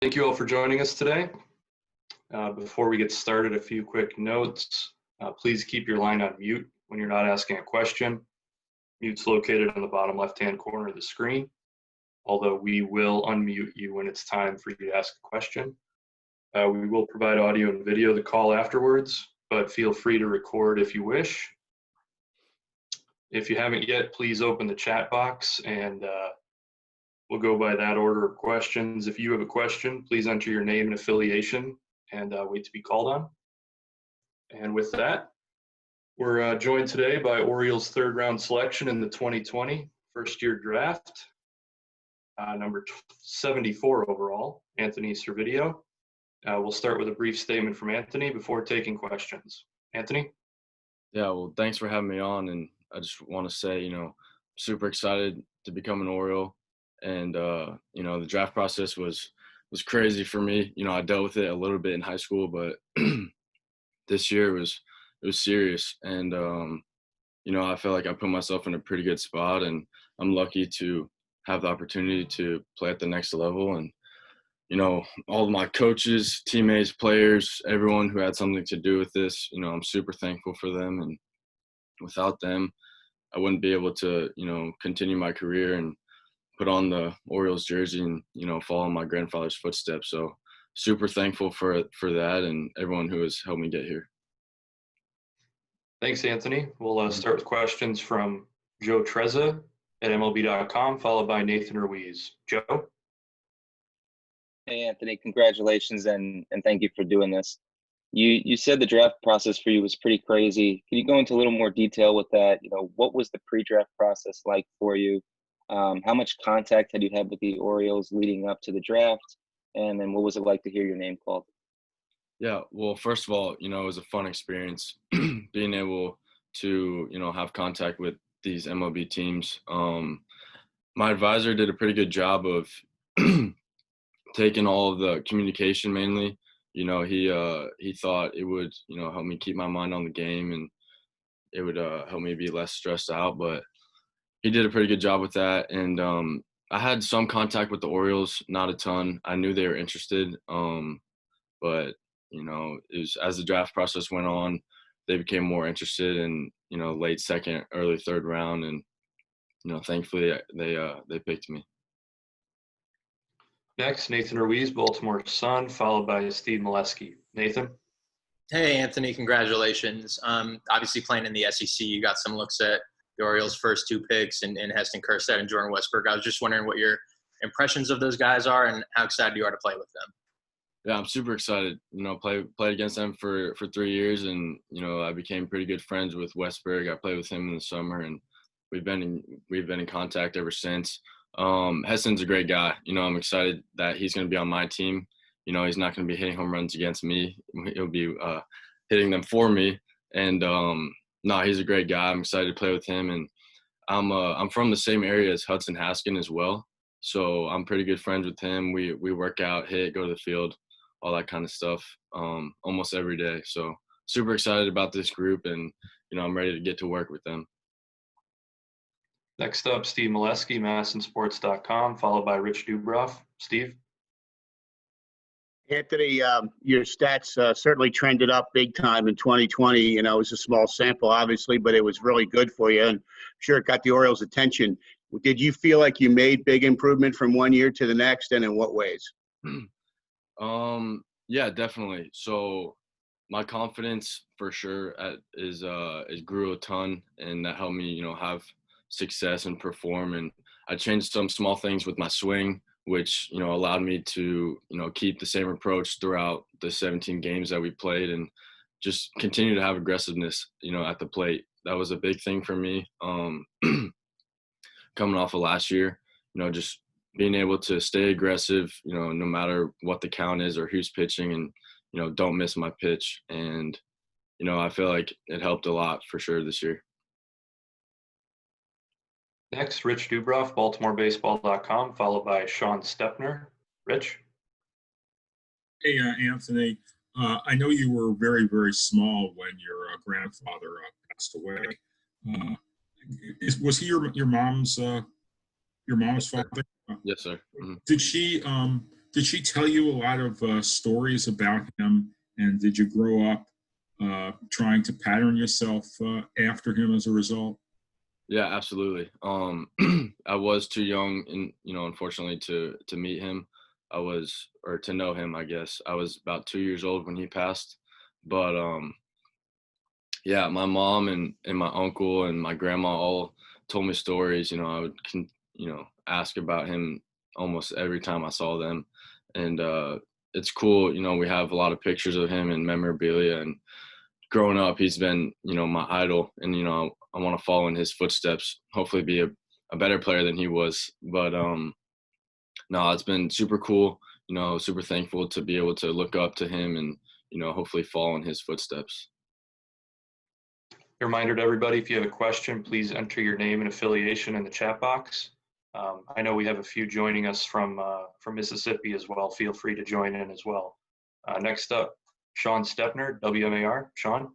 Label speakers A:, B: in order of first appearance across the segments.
A: Thank you all for joining us today. Before we get started, a few quick notes. Please keep your line on mute when you're not asking a question. Mute's located on the bottom left-hand corner of the screen, although we will unmute you when it's time for you to ask a question. We will provide audio and video of the call afterwards, but feel free to record if you wish. If you haven't yet, please open the chat box and we'll go by that order of questions. If you have a question, please enter your name and affiliation and wait to be called on. And with that, we're joined today by Orioles third round selection in the 2020 first year draft, number 74 overall, Anthony Servideo. We'll start with a brief statement from Anthony before taking questions. Anthony?
B: Yeah, well, thanks for having me on. And I just want to say, super excited to become an Oriole. And, the draft process was crazy for me. I dealt with it a little bit in high school, but this year it was serious. And, I feel like I put myself in a pretty good spot, and I'm lucky to have the opportunity to play at the next level. And, all of my coaches, teammates, players, everyone who had something to do with this, I'm super thankful for them. And without them, I wouldn't be able to, continue my career and put on the Orioles jersey and, follow in my grandfather's footsteps. So super thankful for that and everyone who has helped me get here.
A: Thanks, Anthony. We'll start with questions from Joe Trezza at MLB.com, followed by Nathan Ruiz. Joe?
C: Hey, Anthony, congratulations and thank you for doing this. You said the draft process for you was pretty crazy. Can you go into a little more detail with that? What was the pre-draft process like for you? How much contact had you had with the Orioles leading up to the draft? And then what was it like to hear your name called?
B: Yeah, well, first of all, it was a fun experience being able to, have contact with these MLB teams. My advisor did a pretty good job of taking all of the communication mainly. He thought it would, help me keep my mind on the game, and it would help me be less stressed out. But he did a pretty good job with that. And I had some contact with the Orioles, not a ton. I knew they were interested. But, it was, as the draft process went on, they became more interested in, late second, early third round. And, thankfully they picked me.
A: Next, Nathan Ruiz, Baltimore Sun, followed by Steve Molesky. Nathan?
D: Hey, Anthony, congratulations. Obviously playing in the SEC, you got some looks at the Orioles' first two picks in Heston Kjerstad and Jordan Westburg. I was just wondering what your impressions of those guys are and how excited you are to play with them.
B: Yeah, I'm super excited. Played against them for 3 years, and I became pretty good friends with Westburg. I played with him in the summer, and we've been in contact ever since. Heston's a great guy. I'm excited that he's going to be on my team. He's not going to be hitting home runs against me. He'll be hitting them for me. And no, he's a great guy. I'm excited to play with him. And I'm from the same area as Hudson Haskin as well, so I'm pretty good friends with him. We work out, hit, go to the field, all that kind of stuff, almost every day. So super excited about this group, and I'm ready to get to work with them.
A: Next up, Steve Molesky, MASNsports.com, followed by Rich Dubroff. Steve?
E: Anthony, your stats certainly trended up big time in 2020. It was a small sample, obviously, but it was really good for you, and I'm sure it got the Orioles' attention. Did you feel like you made big improvement from one year to the next, and in what ways?
B: Yeah, definitely. So my confidence for sure is grew a ton, and that helped me, have success and perform. And I changed some small things with my swing, which, allowed me to, keep the same approach throughout the 17 games that we played, and just continue to have aggressiveness, at the plate. That was a big thing for me. Coming off of last year, just being able to stay aggressive, no matter what the count is or who's pitching, and, don't miss my pitch. And, I feel like it helped a lot for sure this year.
A: Next, Rich Dubroff, BaltimoreBaseball.com, followed by Sean Stepner. Rich?
F: Hey, Anthony. I know you were very, very small when your grandfather passed away. Was he your mom's father?
B: Yes, sir. Mm-hmm.
F: Did she Did she tell you a lot of stories about him? And did you grow up trying to pattern yourself after him as a result?
B: Yeah, absolutely. I was too young, and unfortunately, to meet him. Or to know him, I guess. I was about 2 years old when he passed. But yeah, my mom and my uncle and my grandma all told me stories. I would ask about him almost every time I saw them, and it's cool. We have a lot of pictures of him and memorabilia, and growing up, he's been my idol, and I want to follow in his footsteps. Hopefully, be a better player than he was. But no, it's been super cool. Super thankful to be able to look up to him and hopefully follow in his footsteps.
A: A reminder to everybody, if you have a question, please enter your name and affiliation in the chat box. I know we have a few joining us from Mississippi as well. Feel free to join in as well. Next up, Sean Stepner, WMAR. Sean?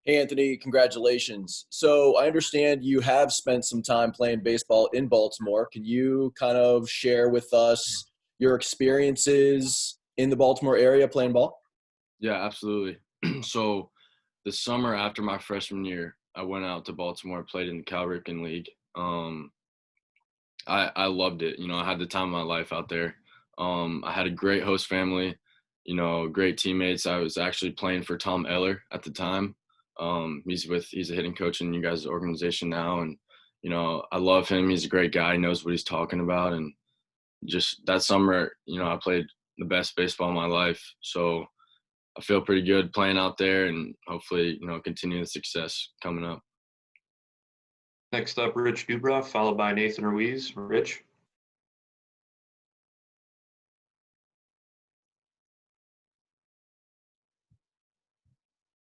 G: Hey, Anthony, congratulations. So I understand you have spent some time playing baseball in Baltimore. Can you kind of share with us your experiences in the Baltimore area playing ball?
B: Yeah, absolutely. So the summer after my freshman year, I went out to Baltimore, played in the Cal Ripken League. I loved it. I had the time of my life out there. I had a great host family, great teammates. I was actually playing for Tom Eller at the time. He's a hitting coach in you guys' organization now. And, I love him. He's a great guy. He knows what he's talking about. And just that summer, I played the best baseball of my life. So I feel pretty good playing out there, and hopefully, continue the success coming up.
A: Next up, Rich Dubrow, followed by Nathan Ruiz. Rich?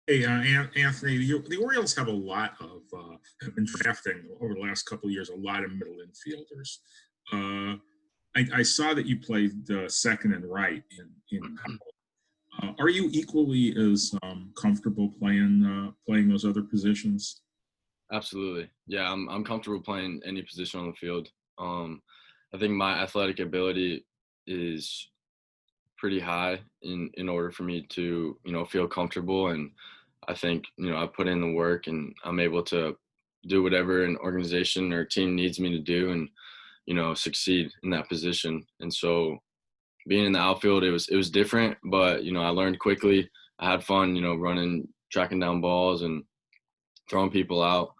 F: Hey, Anthony, the Orioles have have been drafting over the last couple of years a lot of middle infielders. I saw that you played second and right in college. Are you equally as comfortable playing those other positions?
B: Absolutely. Yeah, I'm comfortable playing any position on the field. I think my athletic ability is pretty high in order for me to feel comfortable, and I think I put in the work, and I'm able to do whatever an organization or team needs me to do, and succeed in that position. And so being in the outfield, it was different, but I learned quickly. I had fun running, tracking down balls and throwing people out.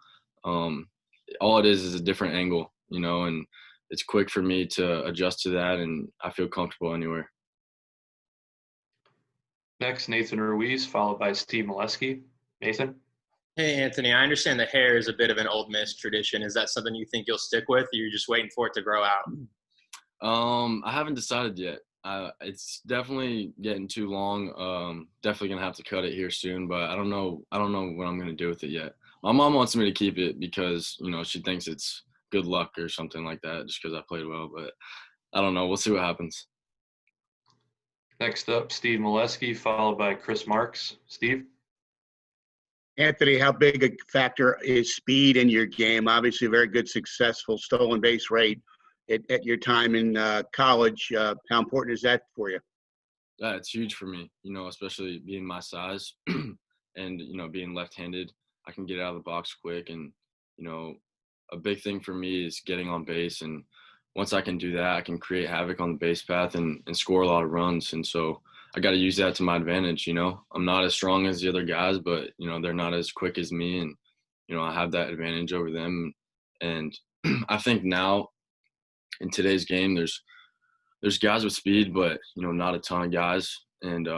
B: All it is a different angle, and it's quick for me to adjust to that, and I feel comfortable anywhere.
A: Next, Nathan Ruiz, followed by Steve Molesky. Nathan?
D: Hey, Anthony, I understand the hair is a bit of an Old Miss tradition. Is that something you think you'll stick with, or you're just waiting for it to grow out?
B: I haven't decided yet. It's definitely getting too long. Definitely gonna have to cut it here soon, but I don't know what I'm gonna do with it yet. My mom wants me to keep it because she thinks it's good luck or something like that, just because I played well. But I don't know. We'll see what happens.
A: Next up, Steve Molesky, followed by Chris Marks. Steve?
E: Anthony, how big a factor is speed in your game? Obviously, a very good, successful stolen base rate at your time in college. How important is that for you?
B: Yeah, it's huge for me, especially being my size and, being left-handed. I can get out of the box quick, and, a big thing for me is getting on base. And once I can do that, I can create havoc on the base path and score a lot of runs. And so I got to use that to my advantage. I'm not as strong as the other guys, but, they're not as quick as me. And, I have that advantage over them. And I think now in today's game, there's guys with speed, but, not a ton of guys. And,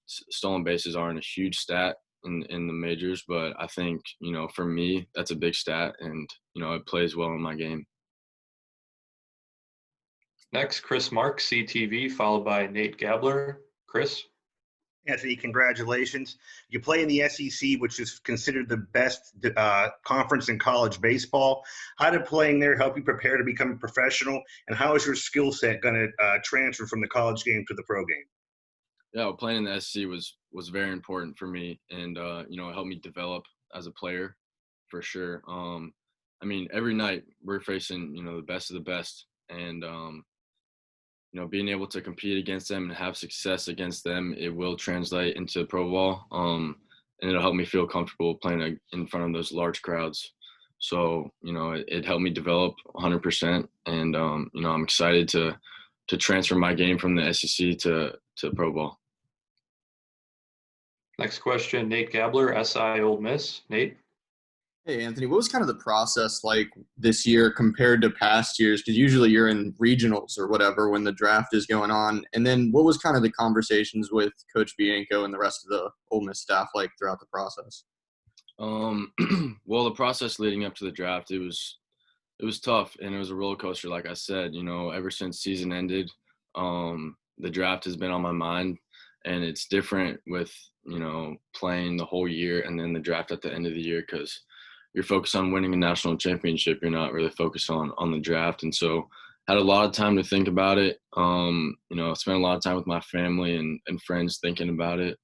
B: stolen bases aren't a huge stat in the majors, but I think, for me, that's a big stat, and, it plays well in my game.
A: Next, Chris Marks, CTV, followed by Nate Gabler. Chris?
H: Anthony, congratulations. You play in the SEC, which is considered the best conference in college baseball. How did playing there help you prepare to become a professional, and how is your skill set going to transfer from the college game to the pro game?
B: Yeah, well, playing in the SEC was very important for me, and it helped me develop as a player for sure. Every night we're facing the best of the best, and you know, being able to compete against them and have success against them, it will translate into pro ball. And it'll help me feel comfortable playing in front of those large crowds. So, you know, it helped me develop 100%. And, you know, I'm excited to transfer my game from the SEC to pro ball.
A: Next question, Nate Gabler, SI Ole Miss. Nate?
I: Hey, Anthony, what was kind of the process like this year compared to past years? Because usually you're in regionals or whatever when the draft is going on. And then what was kind of the conversations with Coach Bianco and the rest of the Ole Miss staff like throughout the process?
B: Well, the process leading up to the draft, it was tough, and it was a roller coaster. Like I said, you know, ever since season ended, the draft has been on my mind, and it's different with, you know, playing the whole year and then the draft at the end of the year, because you're focused on winning a national championship. You're not really focused on the draft. And so had a lot of time to think about it. You know, spent a lot of time with my family and friends thinking about it.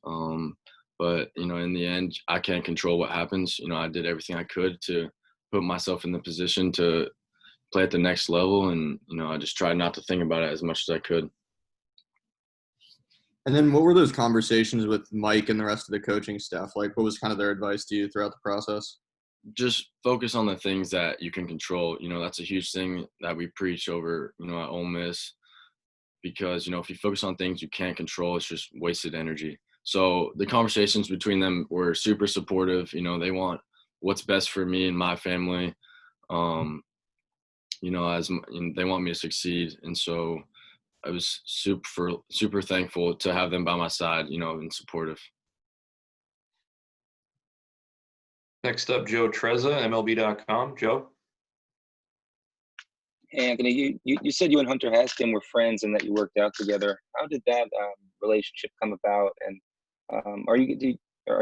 B: But, you know, in the end, I can't control what happens. You know, I did everything I could to put myself in the position to play at the next level. And, you know, I just tried not to think about it as much as I could.
I: And then what were those conversations with Mike and the rest of the coaching staff like? What was kind of their advice to you throughout the process?
B: Just focus on the things that you can control. You know, that's a huge thing that we preach over, you know, at Ole Miss, because, you know, if you focus on things you can't control, it's just wasted energy. So the conversations between them were super supportive. You know, they want what's best for me and my family. You know, they want me to succeed. And so I was super thankful to have them by my side, you know, and supportive.
A: Next up, Joe Trezza, MLB.com. Joe?
C: Hey, Anthony, you said you and Hunter Haskin were friends and that you worked out together. How did that relationship come about? And are you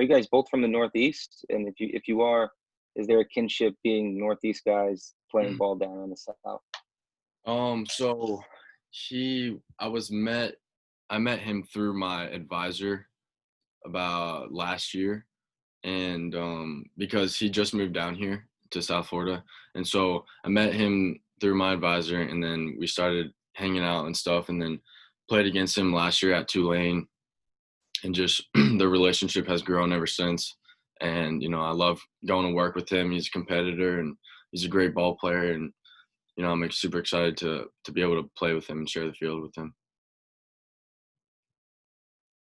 C: guys both from the Northeast? And if you are, is there a kinship being Northeast guys playing ball down in the South?
B: So I met him through my advisor about last year, and because he just moved down here to South Florida, and so I met him through my advisor, and then we started hanging out and stuff, and then played against him last year at Tulane, and just the relationship has grown ever since. And, you know, I love going to work with him. He's a competitor and he's a great ball player, and, you know, I'm super excited to be able to play with him and share the field with him.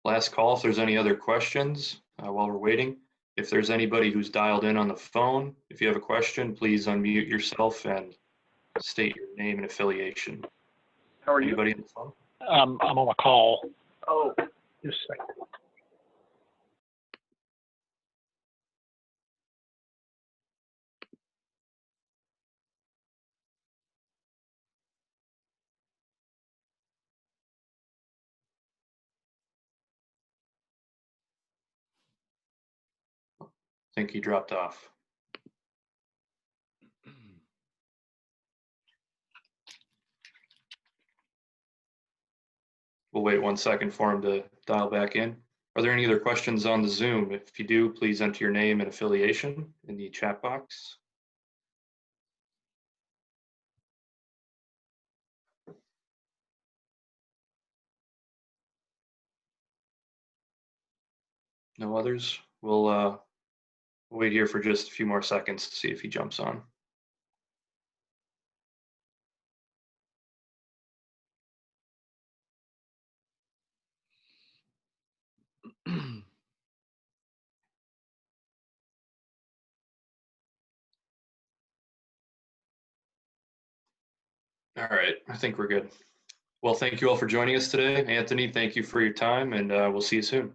A: Last call if there's any other questions while we're waiting. If there's anybody who's dialed in on the phone, if you have a question, please unmute yourself and state your name and affiliation.
J: How are you?
A: Anybody on the phone?
J: I'm on a call. Oh, just a second.
A: I think he dropped off. We'll wait 1 second for him to dial back in. Are there any other questions on the Zoom? If you do, please enter your name and affiliation in the chat box. No others? We'll wait here for just a few more seconds to see if he jumps on. All right, I think we're good. Well, thank you all for joining us today. Anthony, thank you for your time, and we'll see you soon.